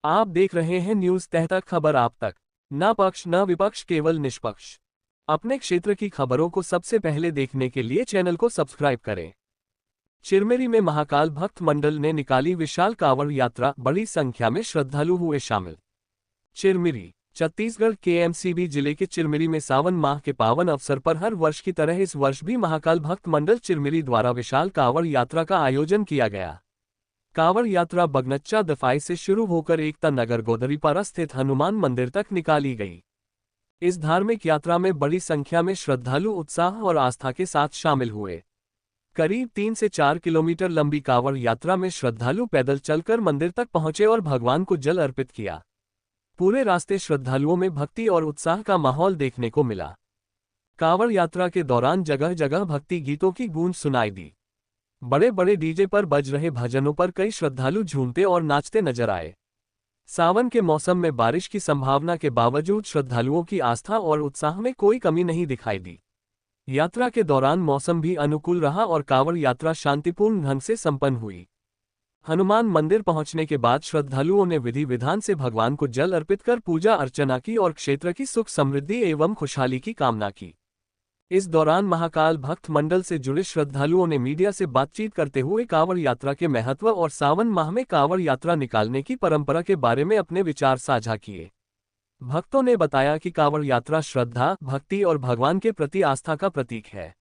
आप देख रहे हैं न्यूज तहतक, खबर आप तक। न पक्ष न विपक्ष, केवल निष्पक्ष। अपने क्षेत्र की खबरों को सबसे पहले देखने के लिए चैनल को सब्सक्राइब करें। चिरमिरी में महाकाल भक्त मंडल ने निकाली विशाल कांवड़ यात्रा, बड़ी संख्या में श्रद्धालु हुए शामिल। चिरमिरी, छत्तीसगढ़ के एमसीबी जिले के चिरमिरी में सावन माह के पावन अवसर पर हर वर्ष की तरह इस वर्ष भी महाकाल भक्त मंडल चिरमिरी द्वारा विशाल कांवड़ यात्रा का आयोजन किया गया। कांवड़ यात्रा बगनच्चा दफाई से शुरू होकर एकता नगर गोदरीपारा स्थित हनुमान मंदिर तक निकाली गई। इस धार्मिक यात्रा में बड़ी संख्या में श्रद्धालु उत्साह और आस्था के साथ शामिल हुए। करीब 3 से 4 किलोमीटर लंबी कांवड़ यात्रा में श्रद्धालु पैदल चलकर मंदिर तक पहुंचे और भगवान को जल अर्पित किया। पूरे रास्ते श्रद्धालुओं में भक्ति और उत्साह का माहौल देखने को मिला। कांवड़ यात्रा के दौरान जगह जगह भक्ति गीतों की गूंज सुनाई दी। बड़े बड़े डीजे पर बज रहे भजनों पर कई श्रद्धालु झूमते और नाचते नजर आए। सावन के मौसम में बारिश की संभावना के बावजूद श्रद्धालुओं की आस्था और उत्साह में कोई कमी नहीं दिखाई दी। यात्रा के दौरान मौसम भी अनुकूल रहा और कांवड़ यात्रा शांतिपूर्ण ढंग से संपन्न हुई। हनुमान मंदिर पहुंचने के बाद श्रद्धालुओं ने विधि विधान से भगवान को जल अर्पित कर पूजा अर्चना की और क्षेत्र की सुख समृद्धि एवं खुशहाली की कामना की। इस दौरान महाकाल भक्त मंडल से जुड़े श्रद्धालुओं ने मीडिया से बातचीत करते हुए कांवड़ यात्रा के महत्व और सावन माह में कांवड़ यात्रा निकालने की परंपरा के बारे में अपने विचार साझा किए। भक्तों ने बताया कि कांवड़ यात्रा श्रद्धा, भक्ति और भगवान के प्रति आस्था का प्रतीक है।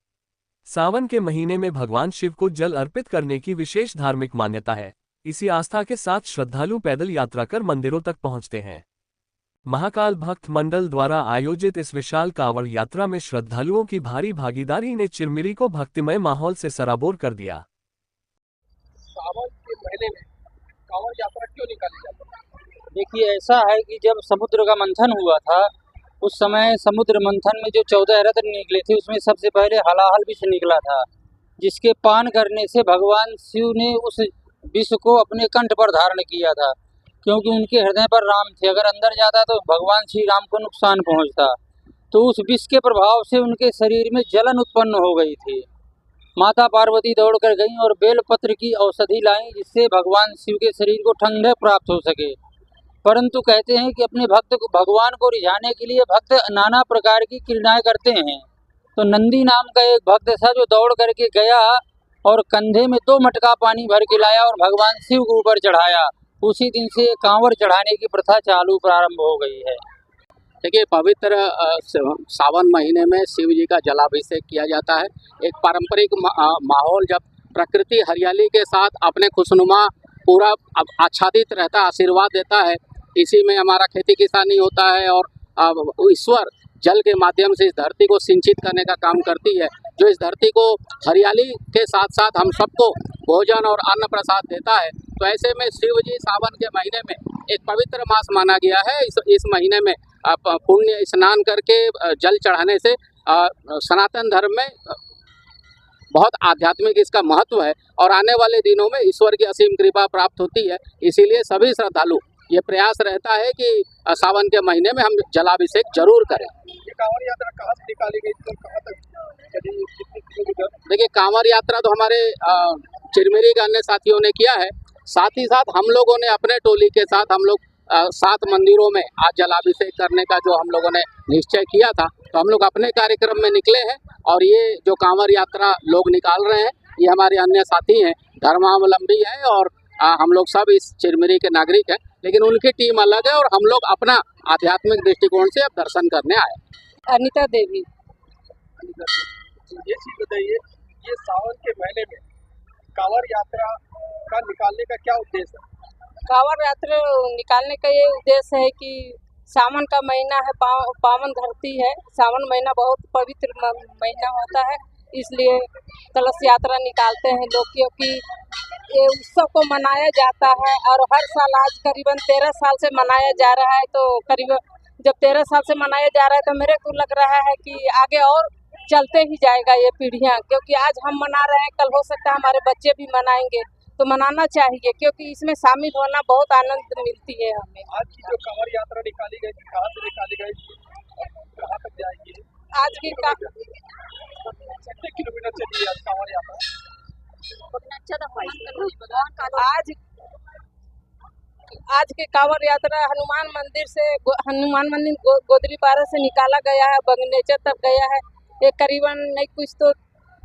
सावन के महीने में भगवान शिव को जल अर्पित करने की विशेष धार्मिक मान्यता है। इसी आस्था के साथ श्रद्धालु पैदल यात्रा कर मंदिरों तक पहुंचते हैं। महाकाल भक्त मंडल द्वारा आयोजित इस विशाल कांवड़ यात्रा में श्रद्धालुओं की भारी भागीदारी ने चिरमिरी को भक्तिमय माहौल से सराबोर कर दिया। सावन के महीने में कांवड़ यात्रा क्यों निकाली जाती है? देखिए, ऐसा है कि जब समुद्र का मंथन हुआ था, उस समय समुद्र मंथन में जो 14 रत्न निकले थे, उसमें सबसे पहले हलाहल विष निकला था, जिसके पान करने से भगवान शिव ने उस विष को अपने कंठ पर धारण किया था, क्योंकि उनके हृदय पर राम थे। अगर अंदर जाता तो भगवान श्री राम को नुकसान पहुंचता। तो उस विष के प्रभाव से उनके शरीर में जलन उत्पन्न हो गई थी। माता पार्वती दौड़ कर गईं और बेलपत्र की औषधि लाईं, जिससे भगवान शिव के शरीर को ठंडक प्राप्त हो सके। परंतु कहते हैं कि अपने भक्त को, भगवान को रिझाने के लिए भक्त नाना प्रकार की क्रीड़ाएं करते हैं। तो नंदी नाम का एक भक्त था जो दौड़ करके गया और कंधे में 2 मटका पानी भर के लाया और भगवान शिव के ऊपर चढ़ाया। उसी दिन से कांवड़ चढ़ाने की प्रथा चालू प्रारंभ हो गई है। देखिए, पवित्र सावन महीने में शिव जी का जलाभिषेक किया जाता है। एक पारंपरिक माहौल, जब प्रकृति हरियाली के साथ अपने खुशनुमा पूरा आच्छादित रहता, आशीर्वाद देता है। इसी में हमारा खेती किसानी होता है और ईश्वर जल के माध्यम से इस धरती को सिंचित करने का काम करती है, जो इस धरती को हरियाली के साथ साथ हम सबको भोजन और अन्न प्रसाद देता है। तो ऐसे में शिव जी सावन के महीने में एक पवित्र मास माना गया है। इस महीने में पुण्य स्नान करके जल चढ़ाने से सनातन धर्म में बहुत आध्यात्मिक इसका महत्व है और आने वाले दिनों में ईश्वर की असीम कृपा प्राप्त होती है। इसीलिए सभी श्रद्धालु ये प्रयास रहता है कि सावन के महीने में हम जलाभिषेक जरूर करें। ये कांवड़ यात्रा कहाँ से निकाली गई थी, कहाँ तक चली, कितने किलोमीटर? देखिए, कांवड़ यात्रा तो हमारे चिरमिरी के अन्य साथियों ने किया है। साथ ही साथ हम लोगों ने अपने टोली के साथ हम लोग 7 मंदिरों में आज जलाभिषेक करने का जो हम लोगों ने निश्चय किया था, तो हम लोग अपने कार्यक्रम में निकले हैं। और ये जो कांवड़ यात्रा लोग निकाल रहे हैं, ये हमारे अन्य साथी हैं, धर्मावलंबी हैं और हम लोग सब इस चिरमिरी के नागरिक हैं, लेकिन उनकी टीम अलग है और हम लोग अपना आध्यात्मिक दृष्टिकोण से अब दर्शन करने आए। अनीता देवी। ये चीज बताइए, ये सावन के महीने में कांवड़ यात्रा का निकालने का क्या उद्देश्य है? कांवड़ यात्रा निकालने का ये उद्देश्य है कि सावन का महीना है, पावन धरती है। सावन महीना बहुत पवित्र महीना होता है, इसलिए कलश यात्रा निकालते हैं लोग, क्योंकि ये उत्सव को मनाया जाता है और हर साल आज करीबन 13 साल से मनाया जा रहा है। तो करीबन जब 13 साल से मनाया जा रहा है तो मेरे को लग रहा है कि आगे और चलते ही जाएगा ये पीढ़ियाँ, क्योंकि आज हम मना रहे हैं, कल हो सकता है हमारे बच्चे भी मनाएंगे। तो मनाना चाहिए, क्योंकि इसमें शामिल होना बहुत आनंद मिलती है हमें। आज की जो कांवड़ यात्रा निकाली गई थी, कहाँ से निकाली गई थी, कहाँ तक जाएगी? आज की कितने किलोमीटर चली आज कांवड़ यात्रा? आज आज के कांवड़ यात्रा हनुमान मंदिर गोदरी पारा से निकाला गया है, बगनेचर तक गया है। ये करीबन नहीं कुछ तो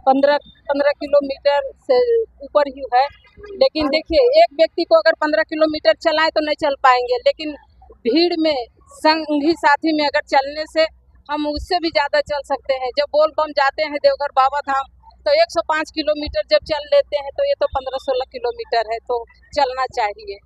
15 किलोमीटर से ऊपर ही है। लेकिन देखिए, एक व्यक्ति को अगर 15 किलोमीटर चलाए तो नहीं चल पाएंगे, लेकिन भीड़ में संगी साथी में अगर चलने से हम उससे भी ज़्यादा चल सकते हैं। जब बोल बम जाते हैं देवघर बाबा धाम तो 105 किलोमीटर जब चल लेते हैं, तो ये तो 15-16 किलोमीटर है, तो चलना चाहिए।